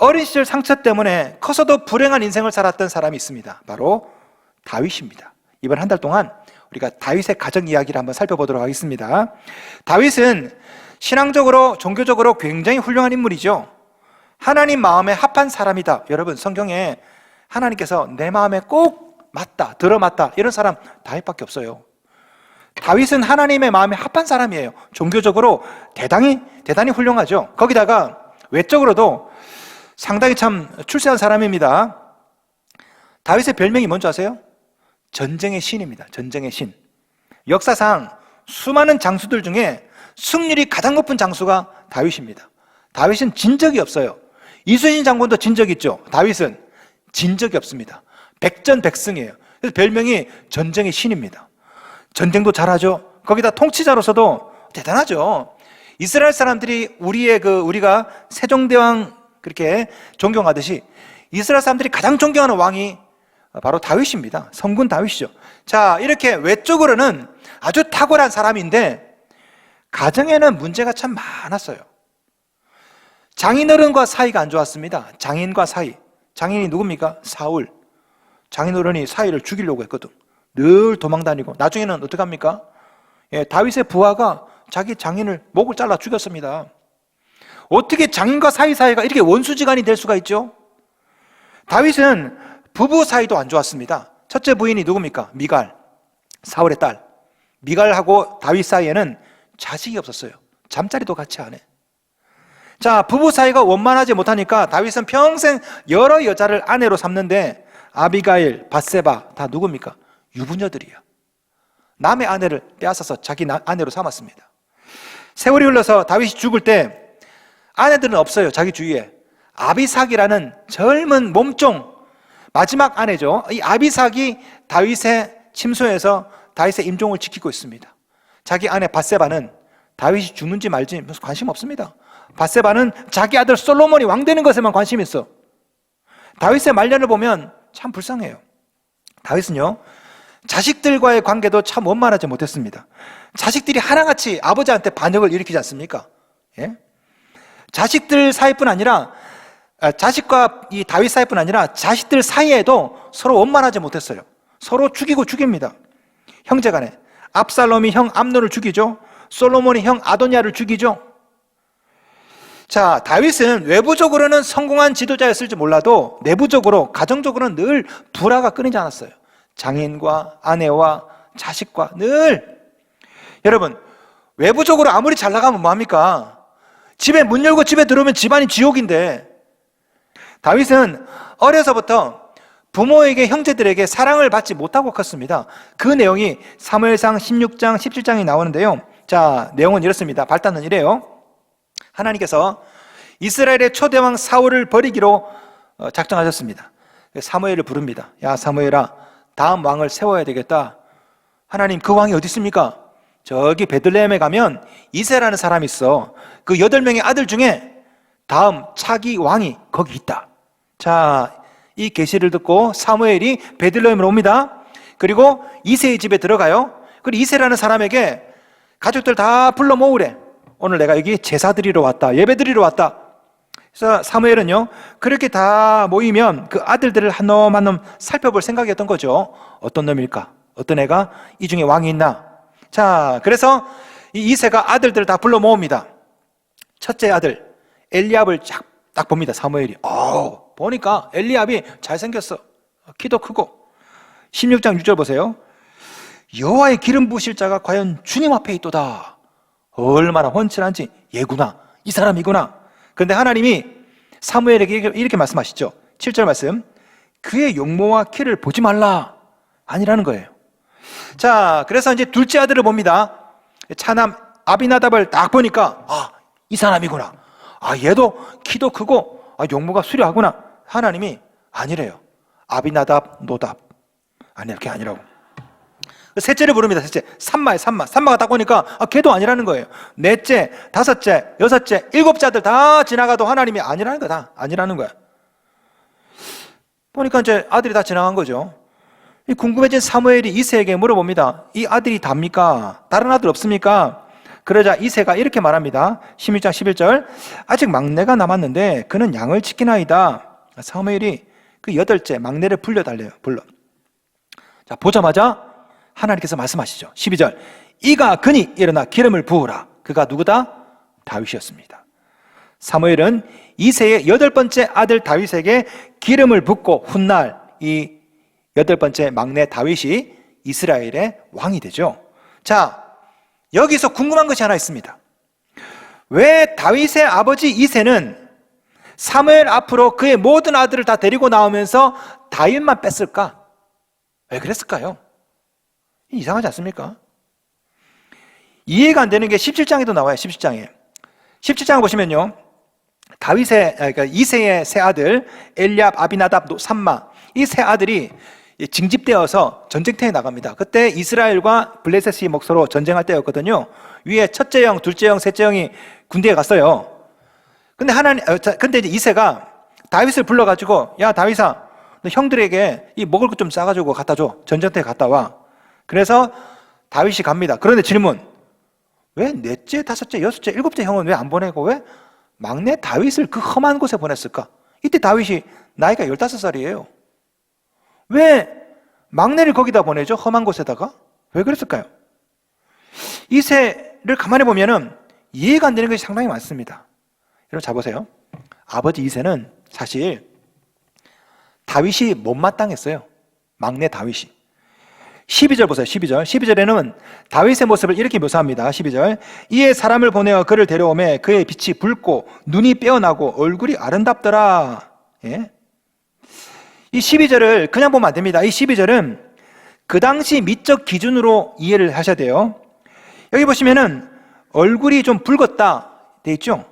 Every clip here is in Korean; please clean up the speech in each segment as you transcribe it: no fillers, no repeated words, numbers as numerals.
어린 시절 상처 때문에 커서도 불행한 인생을 살았던 사람이 있습니다. 바로 다윗입니다. 이번 한 달 동안 우리가 다윗의 가정 이야기를 한번 살펴보도록 하겠습니다. 다윗은 신앙적으로 종교적으로 굉장히 훌륭한 인물이죠. 하나님 마음에 합한 사람이다. 여러분, 성경에 하나님께서 내 마음에 꼭 맞다, 들어맞다, 이런 사람 다윗밖에 없어요. 다윗은 하나님의 마음에 합한 사람이에요. 종교적으로 대단히 훌륭하죠. 거기다가 외적으로도 상당히 참 출세한 사람입니다. 다윗의 별명이 뭔지 아세요? 전쟁의 신입니다. 전쟁의 신. 역사상 수많은 장수들 중에 승률이 가장 높은 장수가 다윗입니다. 다윗은 진 적이 없어요. 이순신 장군도 진 적이 있죠. 다윗은 진 적이 없습니다. 백전백승이에요. 그래서 별명이 전쟁의 신입니다. 전쟁도 잘하죠. 거기다 통치자로서도 대단하죠. 이스라엘 사람들이 우리가 세종대왕 그렇게 존경하듯이 이스라엘 사람들이 가장 존경하는 왕이 바로 다윗입니다. 성군 다윗이죠. 자, 이렇게 외적으로는 아주 탁월한 사람인데 가정에는 문제가 참 많았어요. 장인어른과 사이가 안 좋았습니다. 장인과 사이. 장인이 누굽니까? 사울. 장인어른이 사이를 죽이려고 했거든. 늘 도망다니고 나중에는 어떡합니까? 다윗의 부하가 자기 장인을 목을 잘라 죽였습니다. 어떻게 장인과 사이가 이렇게 원수지간이 될 수가 있죠? 다윗은 부부 사이도 안 좋았습니다. 첫째 부인이 누굽니까? 미갈, 사울의 딸. 미갈하고 다윗 사이에는 자식이 없었어요. 잠자리도 같이 안 해. 자, 부부 사이가 원만하지 못하니까 다윗은 평생 여러 여자를 아내로 삼는데 아비가일, 밧세바 다 누굽니까? 유부녀들이야. 남의 아내를 빼앗아서 자기 아내로 삼았습니다. 세월이 흘러서 다윗이 죽을 때 아내들은 없어요. 자기 주위에. 아비삭이라는 젊은 몸종 마지막 아내죠. 이 아비삭이 다윗의 침소에서 다윗의 임종을 지키고 있습니다. 자기 아내 밧세바는 다윗이 죽는지 말지 관심 없습니다. 밧세바는 자기 아들 솔로몬이 왕 되는 것에만 관심이 있어. 다윗의 말년을 보면 참 불쌍해요. 다윗은요, 자식들과의 관계도 참 원만하지 못했습니다. 자식들이 하나같이 아버지한테 반역을 일으키지 않습니까? 예? 자식들 사이뿐 아니라 자식과 이 다윗 사이뿐 아니라 자식들 사이에도 서로 원만하지 못했어요. 서로 죽이고 죽입니다. 형제간에 압살롬이 형 암논을 죽이죠. 솔로몬이 형 아도니아를 죽이죠. 자, 다윗은 외부적으로는 성공한 지도자였을지 몰라도 내부적으로 가정적으로는 늘 불화가 끊이지 않았어요. 장인과 아내와 자식과 늘. 여러분, 외부적으로 아무리 잘 나가면 뭐합니까? 집에 문 열고 집에 들어오면 집안이 지옥인데, 다윗은 어려서부터 부모에게, 형제들에게 사랑을 받지 못하고 컸습니다. 그 내용이 사무엘상 16장 17장이 나오는데요. 자, 내용은 이렇습니다. 발단은 이래요. 하나님께서 이스라엘의 초대왕 사울을 버리기로 작정하셨습니다. 사무엘을 부릅니다. 야, 사무엘아, 다음 왕을 세워야 되겠다. 하나님, 그 왕이 어디 있습니까? 저기 베들레헴에 가면 이새라는 사람이 있어. 그 8명의 아들 중에 다음 차기 왕이 거기 있다. 자, 이 계시를 듣고 사무엘이 베들레헴으로 옵니다. 그리고 이새의 집에 들어가요. 그리고 이새라는 사람에게 가족들 다 불러 모으래. 오늘 내가 여기 제사 드리러 왔다, 예배 드리러 왔다. 그래서 사무엘은요, 그렇게 다 모이면 그 아들들을 한 놈 한 놈 살펴볼 생각이었던 거죠. 어떤 놈일까? 어떤 애가 이 중에 왕이 있나? 자, 그래서 이 이새가 아들들을 다 불러 모읍니다. 첫째 아들 엘리압을 딱 봅니다. 사무엘이. 보니까 엘리압이 잘생겼어. 키도 크고. 16장 6절 보세요. 여호와의 기름 부으실 자가 과연 주님 앞에 있도다. 얼마나 훤칠한지. 얘구나, 이 사람이구나. 그런데 하나님이 사무엘에게 이렇게 말씀하시죠. 7절 말씀. 그의 용모와 키를 보지 말라. 아니라는 거예요. 자, 그래서 이제 둘째 아들을 봅니다. 차남 아비나답을 딱 보니까 이 사람이구나. 얘도 키도 크고 용모가 수려하구나. 하나님이 아니래요. 아비나답, 노답. 아니, 이렇게 아니라고. 셋째를 부릅니다. 셋째. 삼마가 딱 보니까 걔도 아니라는 거예요. 넷째, 다섯째, 여섯째, 일곱째 아들 다 지나가도 하나님이 아니라는 거다. 아니라는 거야. 보니까 이제 아들이 다 지나간 거죠. 궁금해진 사무엘이 이새에게 물어봅니다. 이 아들이 답니까? 다른 아들 없습니까? 그러자 이새가 이렇게 말합니다. 16장 11절. 아직 막내가 남았는데 그는 양을 지키나이다. 사무엘이 그 여덟째 막내를 불러달래요. 자, 보자마자 하나님께서 말씀하시죠. 12절. 이가 그니 일어나 기름을 부으라. 그가 누구다? 다윗이었습니다. 사무엘은 이새의 여덟 번째 아들 다윗에게 기름을 붓고 훗날 이 여덟 번째 막내 다윗이 이스라엘의 왕이 되죠. 자, 여기서 궁금한 것이 하나 있습니다. 왜 다윗의 아버지 이새는 사무엘 앞으로 그의 모든 아들을 다 데리고 나오면서 다윗만 뺐을까? 왜 그랬을까요? 이상하지 않습니까? 이해가 안 되는 게 17장에도 나와요. 17장에 17장을 보시면요, 그러니까 이새의 세 아들 엘리압, 아비나답, 삼마, 이 세 아들이 징집되어서 전쟁터에 나갑니다. 그때 이스라엘과 블레셋이 목서로 전쟁할 때였거든요. 위에 첫째 형, 둘째 형, 셋째 형이 군대에 갔어요. 근데 이제 이새가 다윗을 불러가지고, 야 다윗아, 너 형들에게 이 먹을 것 좀 싸가지고 갖다 줘. 전쟁터에 갔다 와. 그래서 다윗이 갑니다. 그런데 질문, 왜 넷째, 다섯째, 여섯째, 일곱째 형은 왜 안 보내고 왜 막내 다윗을 그 험한 곳에 보냈을까? 이때 다윗이 나이가 15살이에요. 왜 막내를 거기다 보내죠? 험한 곳에다가? 왜 그랬을까요? 이새를 가만히 보면은 이해가 안 되는 것이 상당히 많습니다. 여러분 잘 보세요. 아버지 이새는 사실 다윗이 못마땅했어요. 막내 다윗이. 12절 보세요. 12절에는 다윗의 모습을 이렇게 묘사합니다. 12절. 이에 사람을 보내어 그를 데려오매 그의 빛이 붉고 눈이 빼어나고 얼굴이 아름답더라. 예? 이 12절을 그냥 보면 안 됩니다. 이 12절은 그 당시 미적 기준으로 이해를 하셔야 돼요. 여기 보시면은 얼굴이 좀 붉었다 돼 있죠.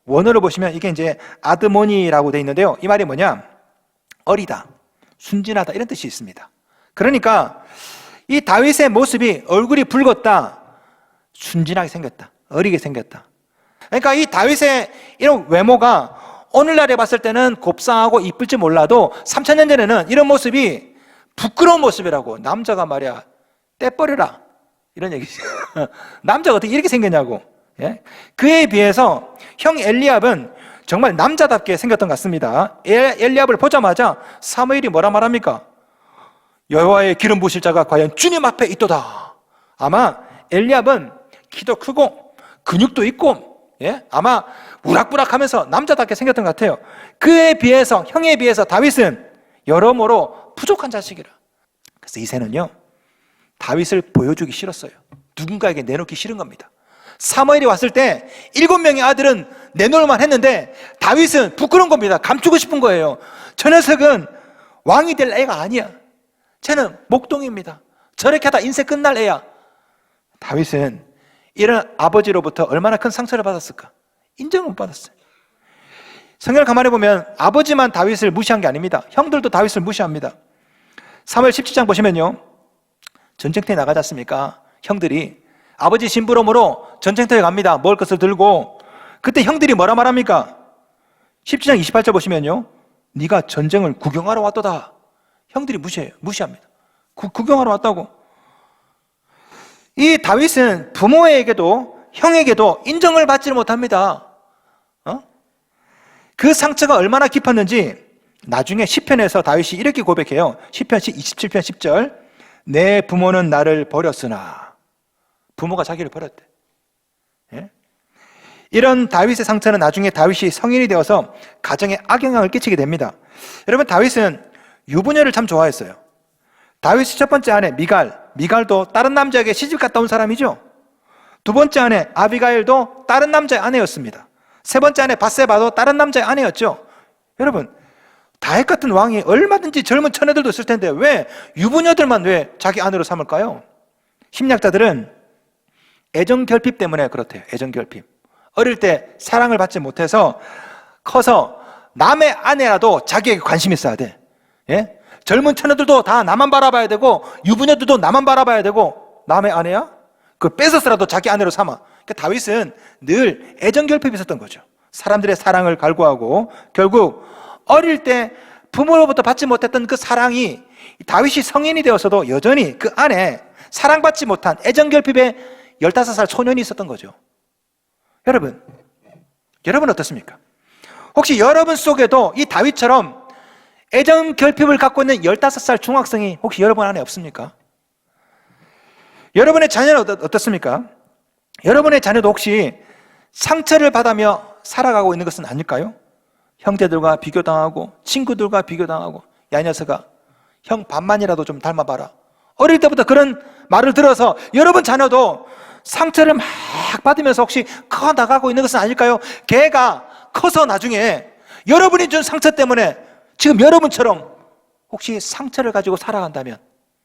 원어를 보시면 이게 이제 아드모니라고 돼 있는데요. 이 말이 뭐냐? 어리다, 순진하다 이런 뜻이 있습니다. 그러니까 이 다윗의 모습이 얼굴이 붉었다, 순진하게 생겼다, 어리게 생겼다. 그러니까 이 다윗의 이런 외모가 오늘날에 봤을 때는 곱상하고 이쁠지 몰라도 3000년 전에는 이런 모습이 부끄러운 모습이라고. 남자가 말이야 떼버려라 이런 얘기죠. 남자가 어떻게 이렇게 생겼냐고. 예? 그에 비해서 형 엘리압은 정말 남자답게 생겼던 것 같습니다. 엘리압을 보자마자 사무엘이 뭐라 말합니까? 여호와의 기름 부으실 자가 과연 주님 앞에 있도다. 아마 엘리압은 키도 크고 근육도 있고, 예? 아마 우락부락하면서 남자답게 생겼던 것 같아요. 그에 비해서, 형에 비해서 다윗은 여러모로 부족한 자식이라. 그래서 이새는요, 다윗을 보여주기 싫었어요. 누군가에게 내놓기 싫은 겁니다. 사무엘이 왔을 때 7명의 아들은 내놓을만 했는데 다윗은 부끄러운 겁니다. 감추고 싶은 거예요. 저 녀석은 왕이 될 애가 아니야. 쟤는 목동입니다. 저렇게 하다 인생 끝날 애야. 다윗은 이런 아버지로부터 얼마나 큰 상처를 받았을까? 인정을 못 받았어요. 성경을 가만히 보면 아버지만 다윗을 무시한 게 아닙니다. 형들도 다윗을 무시합니다. 사무엘 17장 보시면요, 전쟁터에 나가지 않습니까? 형들이 아버지 심부름으로 전쟁터에 갑니다. 먹을 것을 들고. 그때 형들이 뭐라 말합니까? 17장 28절 보시면요, 네가 전쟁을 구경하러 왔도다. 형들이 무시합니다. 구경하러 왔다고. 이 다윗은 부모에게도 형에게도 인정을 받지 못합니다. 그 상처가 얼마나 깊었는지 나중에 시편에서 다윗이 이렇게 고백해요. 시편 27편 10절. 내 부모는 나를 버렸으나. 부모가 자기를 버렸대. 예? 이런 다윗의 상처는 나중에 다윗이 성인이 되어서 가정에 악영향을 끼치게 됩니다. 여러분, 다윗은 유부녀를 참 좋아했어요. 다윗의 첫 번째 아내 미갈도 다른 남자에게 시집 갔다 온 사람이죠. 두 번째 아내 아비가일도 다른 남자의 아내였습니다. 세 번째 아내 밧세바도 다른 남자의 아내였죠. 여러분, 다윗 같은 왕이 얼마든지 젊은 처녀들도 있을 텐데 왜 유부녀들만 왜 자기 아내로 삼을까요? 심리학자들은 애정 결핍 때문에 그렇대요. 애정 결핍. 어릴 때 사랑을 받지 못해서 커서 남의 아내라도 자기에게 관심 있어야 돼. 예? 젊은 처녀들도 다 나만 바라봐야 되고 유부녀들도 나만 바라봐야 되고 남의 아내야? 그걸 뺏어서라도 자기 아내로 삼아. 그러니까 다윗은 늘 애정 결핍이 있었던 거죠. 사람들의 사랑을 갈구하고 결국 어릴 때 부모로부터 받지 못했던 그 사랑이 다윗이 성인이 되어서도 여전히 그 안에 사랑받지 못한 애정 결핍의 15살 소년이 있었던 거죠. 여러분 어떻습니까? 혹시 여러분 속에도 이 다윗처럼 애정 결핍을 갖고 있는 15살 중학생이 혹시 여러분 안에 없습니까? 여러분의 자녀는 어떻습니까? 여러분의 자녀도 혹시 상처를 받으며 살아가고 있는 것은 아닐까요? 형제들과 비교당하고 친구들과 비교당하고, 야, 이 녀석아, 형 반만이라도 좀 닮아봐라. 어릴 때부터 그런 말을 들어서 여러분 자녀도 상처를 막 받으면서 혹시 커나가고 있는 것은 아닐까요? 걔가 커서 나중에 여러분이 준 상처 때문에 지금 여러분처럼 혹시 상처를 가지고 살아간다면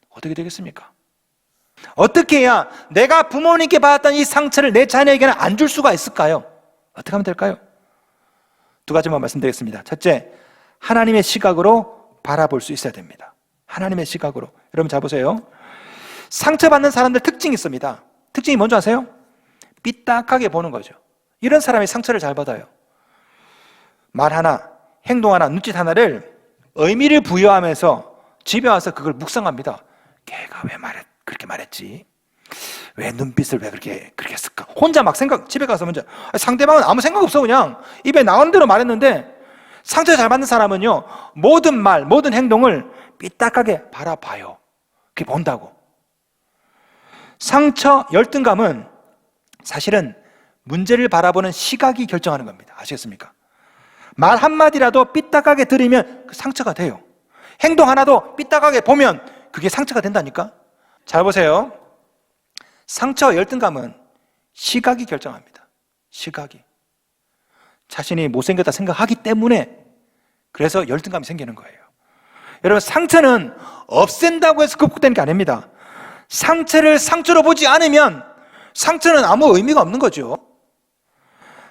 어떻게 되겠습니까? 어떻게 해야 내가 부모님께 받았던 이 상처를 내 자녀에게는 안 줄 수가 있을까요? 어떻게 하면 될까요? 두 가지만 말씀드리겠습니다. 첫째, 하나님의 시각으로 바라볼 수 있어야 됩니다. 하나님의 시각으로. 여러분 잘 보세요. 상처받는 사람들 특징이 있습니다. 특징이 뭔지 아세요? 삐딱하게 보는 거죠. 이런 사람이 상처를 잘 받아요. 말 하나, 행동 하나, 눈짓 하나를 의미를 부여하면서 집에 와서 그걸 묵상합니다. 걔가 왜 그렇게 말했지? 왜 눈빛을 왜 그렇게 했을까? 혼자 막 집에 가서 먼저, 상대방은 아무 생각 없어. 그냥 입에 나오는 대로 말했는데, 상처 잘 받는 사람은요, 모든 말, 모든 행동을 삐딱하게 바라봐요. 그게 본다고. 상처 열등감은 사실은 문제를 바라보는 시각이 결정하는 겁니다. 아시겠습니까? 말 한마디라도 삐딱하게 들으면 그 상처가 돼요. 행동 하나도 삐딱하게 보면 그게 상처가 된다니까? 잘 보세요. 상처 열등감은 시각이 결정합니다. 시각이. 자신이 못생겼다 생각하기 때문에 그래서 열등감이 생기는 거예요. 여러분, 상처는 없앤다고 해서 극복되는 게 아닙니다. 상처를 상처로 보지 않으면 상처는 아무 의미가 없는 거죠.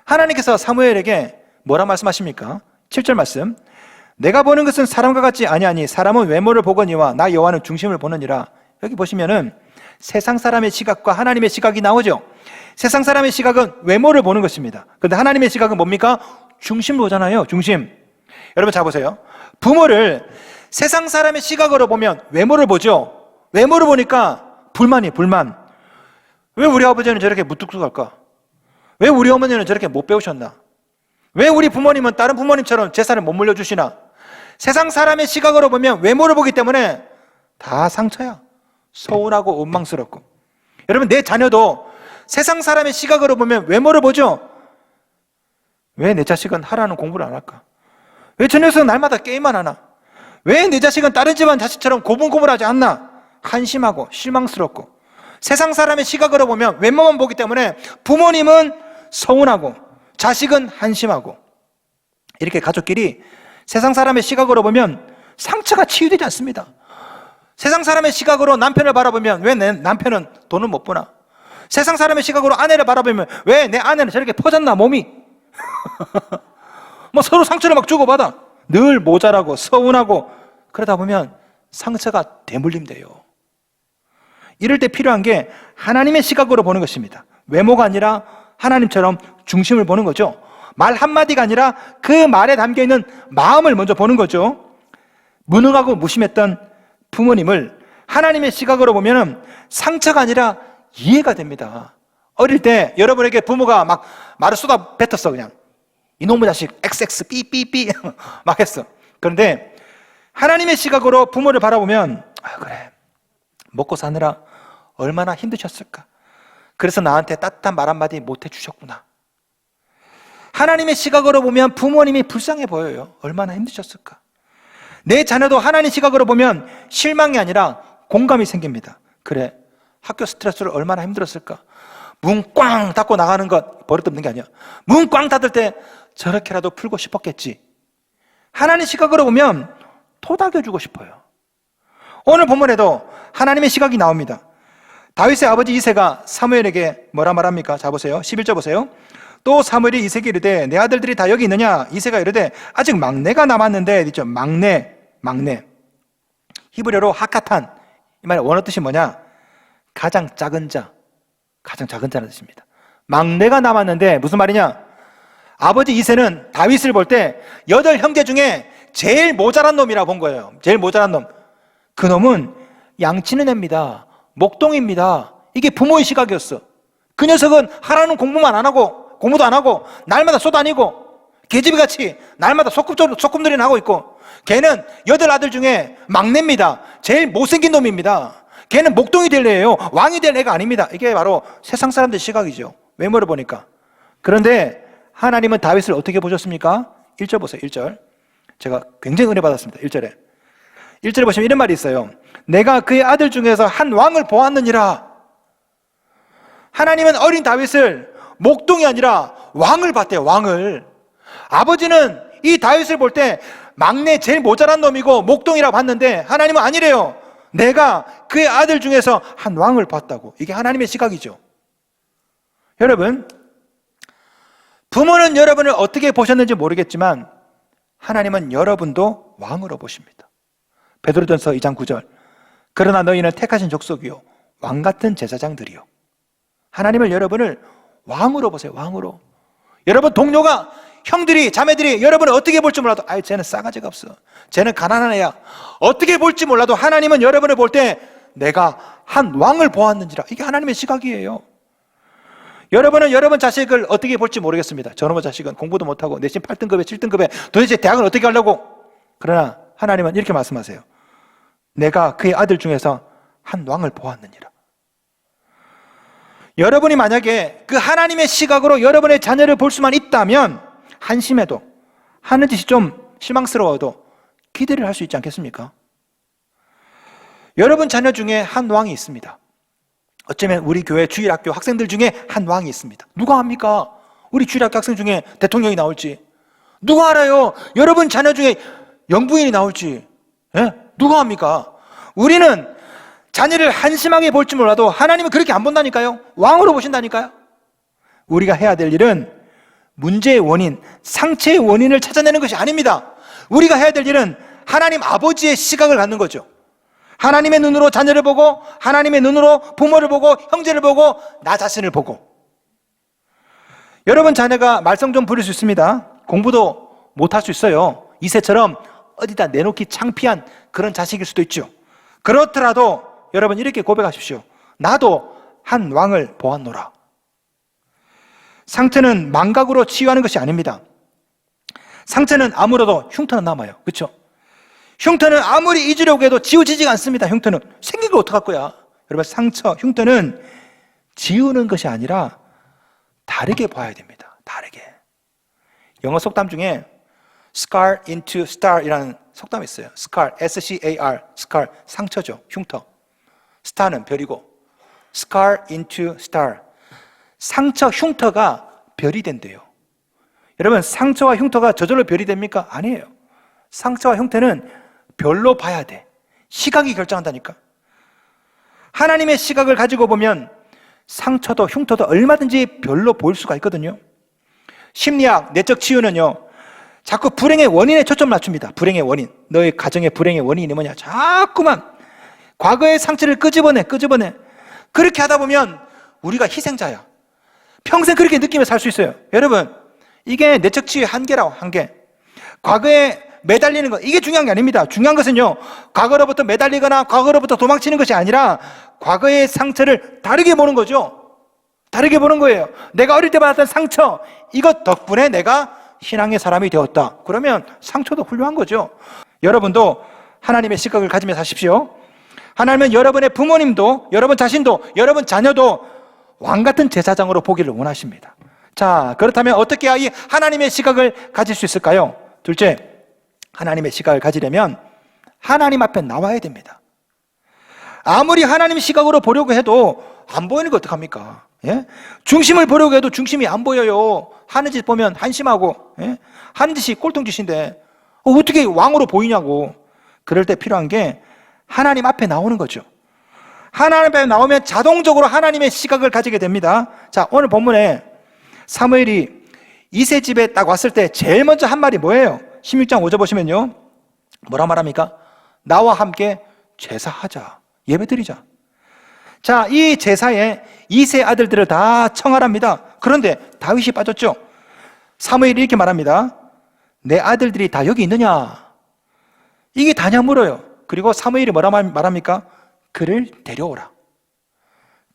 하나님께서 사무엘에게 뭐라 말씀하십니까? 7절 말씀. 내가 보는 것은 사람과 같지 아니하니 사람은 외모를 보거니와 나 여호와는 중심을 보느니라. 여기 보시면은 세상 사람의 시각과 하나님의 시각이 나오죠. 세상 사람의 시각은 외모를 보는 것입니다. 그런데 하나님의 시각은 뭡니까? 중심을 보잖아요. 중심. 여러분 잘 보세요. 부모를 세상 사람의 시각으로 보면 외모를 보죠. 외모를 보니까 불만이에요. 불만. 왜 우리 아버지는 저렇게 무뚝뚝할까? 왜 우리 어머니는 저렇게 못 배우셨나? 왜 우리 부모님은 다른 부모님처럼 재산을 못 물려주시나? 세상 사람의 시각으로 보면 외모를 보기 때문에 다 상처야. 서운하고 원망스럽고. 여러분, 내 자녀도 세상 사람의 시각으로 보면 외모를 보죠. 왜 내 자식은 하라는 공부를 안 할까? 왜 저 녀석은 날마다 게임만 하나? 왜 내 자식은 다른 집안 자식처럼 고분고분하지 않나? 한심하고 실망스럽고. 세상 사람의 시각으로 보면 외모만 보기 때문에 부모님은 서운하고 자식은 한심하고, 이렇게 가족끼리 세상 사람의 시각으로 보면 상처가 치유되지 않습니다. 세상 사람의 시각으로 남편을 바라보면 왜 내 남편은 돈을 못 버나? 세상 사람의 시각으로 아내를 바라보면 왜 내 아내는 저렇게 퍼졌나 몸이? 뭐 서로 상처를 막 주고받아. 늘 모자라고 서운하고. 그러다 보면 상처가 대물림돼요. 이럴 때 필요한 게 하나님의 시각으로 보는 것입니다. 외모가 아니라 하나님처럼 중심을 보는 거죠. 말 한마디가 아니라 그 말에 담겨있는 마음을 먼저 보는 거죠. 무능하고 무심했던 부모님을 하나님의 시각으로 보면 상처가 아니라 이해가 됩니다. 어릴 때 여러분에게 부모가 막 말을 쏟아 뱉었어. 그냥 이놈의 자식 XX 삐삐삐 막 했어. 그런데 하나님의 시각으로 부모를 바라보면, 아, 그래, 먹고 사느라 얼마나 힘드셨을까? 그래서 나한테 따뜻한 말 한마디 못 해주셨구나. 하나님의 시각으로 보면 부모님이 불쌍해 보여요. 얼마나 힘드셨을까? 내 자녀도 하나님 시각으로 보면 실망이 아니라 공감이 생깁니다. 그래, 학교 스트레스를 얼마나 힘들었을까? 문 꽝 닫고 나가는 것 버릇없는 게 아니야. 문 꽝 닫을 때 저렇게라도 풀고 싶었겠지. 하나님 시각으로 보면 토닥여주고 싶어요. 오늘 본문에도 하나님의 시각이 나옵니다. 다윗의 아버지 이새가 사무엘에게 뭐라 말합니까? 자 보세요. 11절 보세요. 또 사무엘이 이새에게 이르되 내 아들들이 다 여기 있느냐? 이새가 이르되 아직 막내가 남았는데. 있죠? 막내. 히브리어로 하카탄. 이 말의 원어 뜻이 뭐냐? 가장 작은 자. 가장 작은 자라는 뜻입니다. 막내가 남았는데 무슨 말이냐? 아버지 이새는 다윗을 볼 때 8형제 중에 제일 모자란 놈이라 본 거예요. 제일 모자란 놈. 그 놈은 양치는 애입니다. 목동입니다. 이게 부모의 시각이었어. 그 녀석은 하라는 공부만 안 하고 공부도 안 하고 날마다 쏘다니고 계집애같이 날마다 소꿉놀이는 하고 있고, 걔는 8아들 중에 막내입니다. 제일 못생긴 놈입니다. 걔는 목동이 될 애예요. 왕이 될 애가 아닙니다. 이게 바로 세상 사람들 시각이죠. 외모를 보니까. 그런데 하나님은 다윗을 어떻게 보셨습니까? 1절 보세요. 1절. 제가 굉장히 은혜 받았습니다. 1절에. 1절에 보시면 이런 말이 있어요. 내가 그의 아들 중에서 한 왕을 보았느니라. 하나님은 어린 다윗을 목동이 아니라 왕을 봤대요. 왕을. 아버지는 이 다윗을 볼 때 막내 제일 모자란 놈이고 목동이라 봤는데, 하나님은 아니래요. 내가 그의 아들 중에서 한 왕을 봤다고. 이게 하나님의 시각이죠. 여러분, 부모는 여러분을 어떻게 보셨는지 모르겠지만 하나님은 여러분도 왕으로 보십니다. 베드로전서 2장 9절. 그러나 너희는 택하신 족속이요 왕같은 제사장들이요. 하나님을, 여러분을 왕으로 보세요. 왕으로. 여러분 동료가, 형들이, 자매들이 여러분을 어떻게 볼지 몰라도, 아이 쟤는 싸가지가 없어, 쟤는 가난한 애야, 어떻게 볼지 몰라도 하나님은 여러분을 볼 때 내가 한 왕을 보았는지라. 이게 하나님의 시각이에요. 여러분은 여러분 자식을 어떻게 볼지 모르겠습니다. 저놈의 자식은 공부도 못하고 내신 8등급에 7등급에 도대체 대학을 어떻게 가려고. 그러나 하나님은 이렇게 말씀하세요. 내가 그의 아들 중에서 한 왕을 보았느니라. 여러분이 만약에 그 하나님의 시각으로 여러분의 자녀를 볼 수만 있다면 한심해도, 하는 짓이 좀 실망스러워도 기대를 할 수 있지 않겠습니까? 여러분 자녀 중에 한 왕이 있습니다. 어쩌면 우리 교회 주일학교 학생들 중에 한 왕이 있습니다. 누가 압니까? 우리 주일학교 학생 중에 대통령이 나올지. 누가 알아요? 여러분 자녀 중에 영부인이 나올지. 예? 누가 압니까? 우리는 자녀를 한심하게 볼지 몰라도 하나님은 그렇게 안 본다니까요. 왕으로 보신다니까요. 우리가 해야 될 일은 문제의 원인, 상처의 원인을 찾아내는 것이 아닙니다. 우리가 해야 될 일은 하나님 아버지의 시각을 갖는 거죠. 하나님의 눈으로 자녀를 보고, 하나님의 눈으로 부모를 보고, 형제를 보고, 나 자신을 보고. 여러분 자녀가 말썽 좀 부릴 수 있습니다. 공부도 못할 수 있어요. 이세처럼 어디다 내놓기 창피한 그런 자식일 수도 있죠. 그렇더라도 여러분 이렇게 고백하십시오. 나도 한 왕을 보았노라. 상처는 망각으로 치유하는 것이 아닙니다. 상처는 아무래도 흉터는 남아요. 그렇죠? 흉터는 아무리 잊으려고 해도 지워지지가 않습니다. 흉터는 생긴 걸 어떡할 거야. 여러분 상처, 흉터는 지우는 것이 아니라 다르게 봐야 됩니다. 다르게. 영어 속담 중에 scar into star 이라는 속담이 있어요. scar, S-C-A-R, scar, 상처죠. 흉터. star는 별이고, scar into star, 상처, 흉터가 별이 된대요. 여러분 상처와 흉터가 저절로 별이 됩니까? 아니에요. 상처와 흉터는 별로 봐야 돼. 시각이 결정한다니까. 하나님의 시각을 가지고 보면 상처도 흉터도 얼마든지 별로 보일 수가 있거든요. 심리학, 내적 치유는요, 자꾸 불행의 원인에 초점을 맞춥니다. 불행의 원인. 너의 가정의 불행의 원인이 뭐냐. 자꾸만 과거의 상처를 끄집어내. 그렇게 하다 보면 우리가 희생자야. 평생 그렇게 느끼며 살 수 있어요. 여러분, 이게 내적 치유의 한계라고, 한계. 과거에 매달리는 것, 이게 중요한 게 아닙니다. 중요한 것은요, 과거로부터 매달리거나 과거로부터 도망치는 것이 아니라 과거의 상처를 다르게 보는 거죠. 다르게 보는 거예요. 내가 어릴 때 받았던 상처, 이것 덕분에 내가 신앙의 사람이 되었다. 그러면 상처도 훌륭한 거죠. 여러분도 하나님의 시각을 가지며 사십시오. 하나님은 여러분의 부모님도, 여러분 자신도, 여러분 자녀도 왕같은 제사장으로 보기를 원하십니다. 자, 그렇다면 어떻게 해야 이 하나님의 시각을 가질 수 있을까요? 둘째, 하나님의 시각을 가지려면 하나님 앞에 나와야 됩니다. 아무리 하나님 시각으로 보려고 해도 안 보이는 거 어떡합니까? 예? 중심을 보려고 해도 중심이 안 보여요. 하는 짓 보면 한심하고, 예? 하는 짓이 꼴통짓인데 어떻게 왕으로 보이냐고. 그럴 때 필요한 게 하나님 앞에 나오는 거죠. 하나님 앞에 나오면 자동적으로 하나님의 시각을 가지게 됩니다. 자, 오늘 본문에 사무엘이 이새 집에 딱 왔을 때 제일 먼저 한 말이 뭐예요? 16장 5절 보시면요, 뭐라 말합니까? 나와 함께 제사하자, 예배드리자. 자, 이 제사에 이세 아들들을 다 청하랍니다. 그런데 다윗이 빠졌죠. 사무엘이 이렇게 말합니다. 내 아들들이 다 여기 있느냐? 이게 다냐 물어요. 그리고 사무엘이 뭐라 말합니까? 그를 데려오라.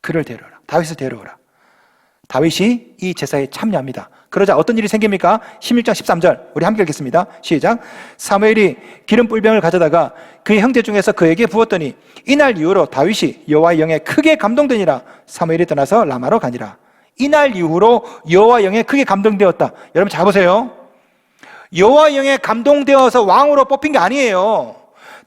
그를 데려오라. 다윗을 데려오라. 다윗이 이 제사에 참여합니다. 그러자 어떤 일이 생깁니까? 16장 13절 우리 함께 읽겠습니다. 시작. 사무엘이 기름 뿔병을 가져다가 그의 형제 중에서 그에게 부었더니 이날 이후로 다윗이 여호와의 영에 크게 감동되니라. 사무엘이 떠나서 라마로 가니라. 이날 이후로 여호와의 영에 크게 감동되었다. 여러분 잘 보세요. 여호와의 영에 감동되어서 왕으로 뽑힌 게 아니에요.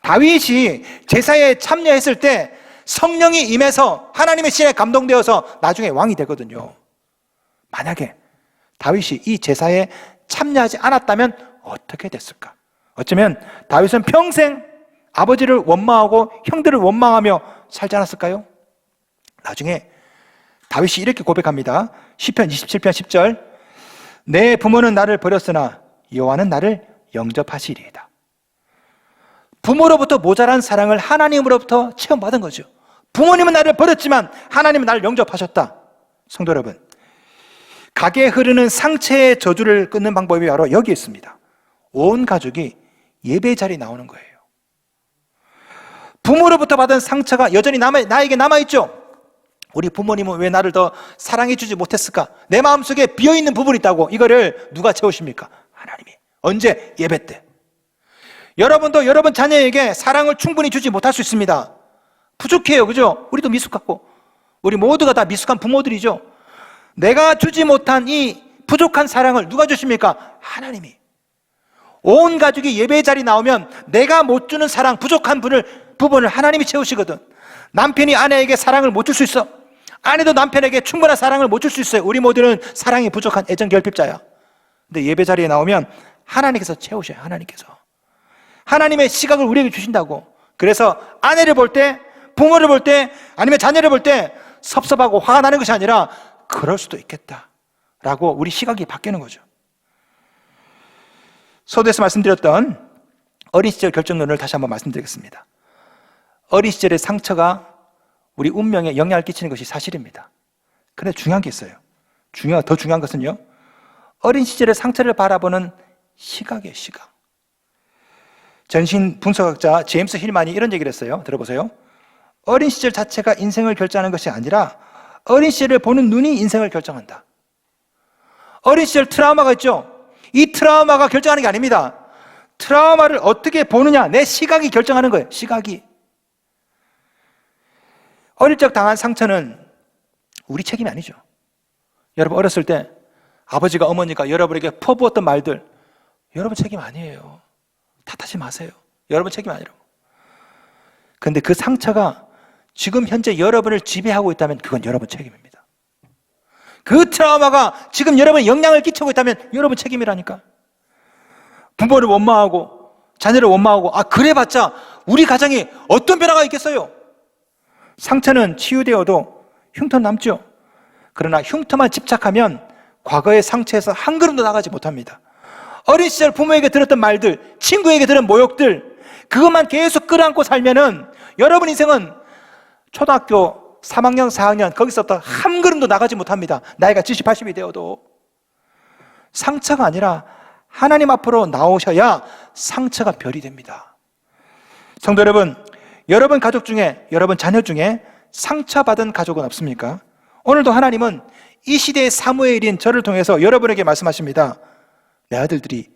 다윗이 제사에 참여했을 때 성령이 임해서 하나님의 신에 감동되어서 나중에 왕이 되거든요. 만약에 다윗이 이 제사에 참여하지 않았다면 어떻게 됐을까? 어쩌면 다윗은 평생 아버지를 원망하고 형들을 원망하며 살지 않았을까요? 나중에 다윗이 이렇게 고백합니다. 시편 27편 10절 내 부모는 나를 버렸으나 여호와는 나를 영접하시리이다. 부모로부터 모자란 사랑을 하나님으로부터 체험받은 거죠. 부모님은 나를 버렸지만 하나님은 나를 영접하셨다. 성도 여러분, 각에 흐르는 상처의 저주를 끊는 방법이 바로 여기 있습니다. 온 가족이 예배 자리에 나오는 거예요. 부모로부터 받은 상처가 여전히 나에게 남아있죠. 우리 부모님은 왜 나를 더 사랑해 주지 못했을까? 내 마음속에 비어있는 부분이 있다고. 이거를 누가 채우십니까? 하나님이. 언제? 예배 때. 여러분도 여러분 자녀에게 사랑을 충분히 주지 못할 수 있습니다. 부족해요. 그죠? 우리도 미숙하고 우리 모두가 다 미숙한 부모들이죠. 내가 주지 못한 이 부족한 사랑을 누가 주십니까? 하나님이. 온 가족이 예배 자리 나오면 내가 못 주는 사랑, 부족한 부분을 하나님이 채우시거든. 남편이 아내에게 사랑을 못 줄 수 있어. 아내도 남편에게 충분한 사랑을 못 줄 수 있어요. 우리 모두는 사랑이 부족한 애정 결핍자야. 근데 예배 자리에 나오면 하나님께서 채우셔요. 하나님께서. 하나님의 시각을 우리에게 주신다고. 그래서 아내를 볼 때, 부모를 볼 때, 아니면 자녀를 볼 때 섭섭하고 화가 나는 것이 아니라 그럴 수도 있겠다라고 우리 시각이 바뀌는 거죠. 서두에서 말씀드렸던 어린 시절 결정론을 다시 한번 말씀드리겠습니다. 어린 시절의 상처가 우리 운명에 영향을 끼치는 것이 사실입니다. 그런데 중요한 게 있어요. 더 중요한 것은요, 어린 시절의 상처를 바라보는 시각이에요. 시각. 전신 분석학자 제임스 힐만이 이런 얘기를 했어요. 들어보세요. 어린 시절 자체가 인생을 결정하는 것이 아니라 어린 시절을 보는 눈이 인생을 결정한다. 어린 시절 트라우마가 있죠. 이 트라우마가 결정하는 게 아닙니다. 트라우마를 어떻게 보느냐, 내 시각이 결정하는 거예요. 시각이. 어릴 적 당한 상처는 우리 책임이 아니죠. 여러분 어렸을 때 아버지가 어머니가 여러분에게 퍼부었던 말들 여러분 책임 아니에요. 탓하지 마세요. 여러분 책임 아니라고. 그런데 그 상처가 지금 현재 여러분을 지배하고 있다면 그건 여러분 책임입니다. 그 트라우마가 지금 여러분에 영향을 끼치고 있다면 여러분 책임이라니까. 부모를 원망하고 자녀를 원망하고 그래봤자 우리 가정에 어떤 변화가 있겠어요? 상처는 치유되어도 흉터 남죠. 그러나 흉터만 집착하면 과거의 상처에서 한 걸음도 나가지 못합니다. 어린 시절 부모에게 들었던 말들, 친구에게 들은 모욕들, 그것만 계속 끌어안고 살면은 여러분 인생은 초등학교 3학년, 4학년 거기서부터 한 걸음도 나가지 못합니다. 나이가 70, 80이 되어도. 상처가 아니라 하나님 앞으로 나오셔야 상처가 별이 됩니다. 성도 여러분, 여러분 가족 중에, 여러분 자녀 중에 상처받은 가족은 없습니까? 오늘도 하나님은 이 시대의 사무엘인 저를 통해서 여러분에게 말씀하십니다. 내 아들들이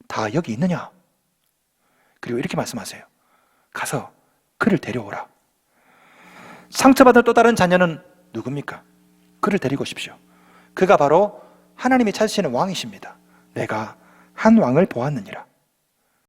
다 여기 있느냐? 그리고 이렇게 말씀하세요. 가서 그를 데려오라. 상처받은 또 다른 자녀는 누굽니까? 그를 데리고 오십시오. 그가 바로 하나님이 찾으시는 왕이십니다. 내가 한 왕을 보았느니라.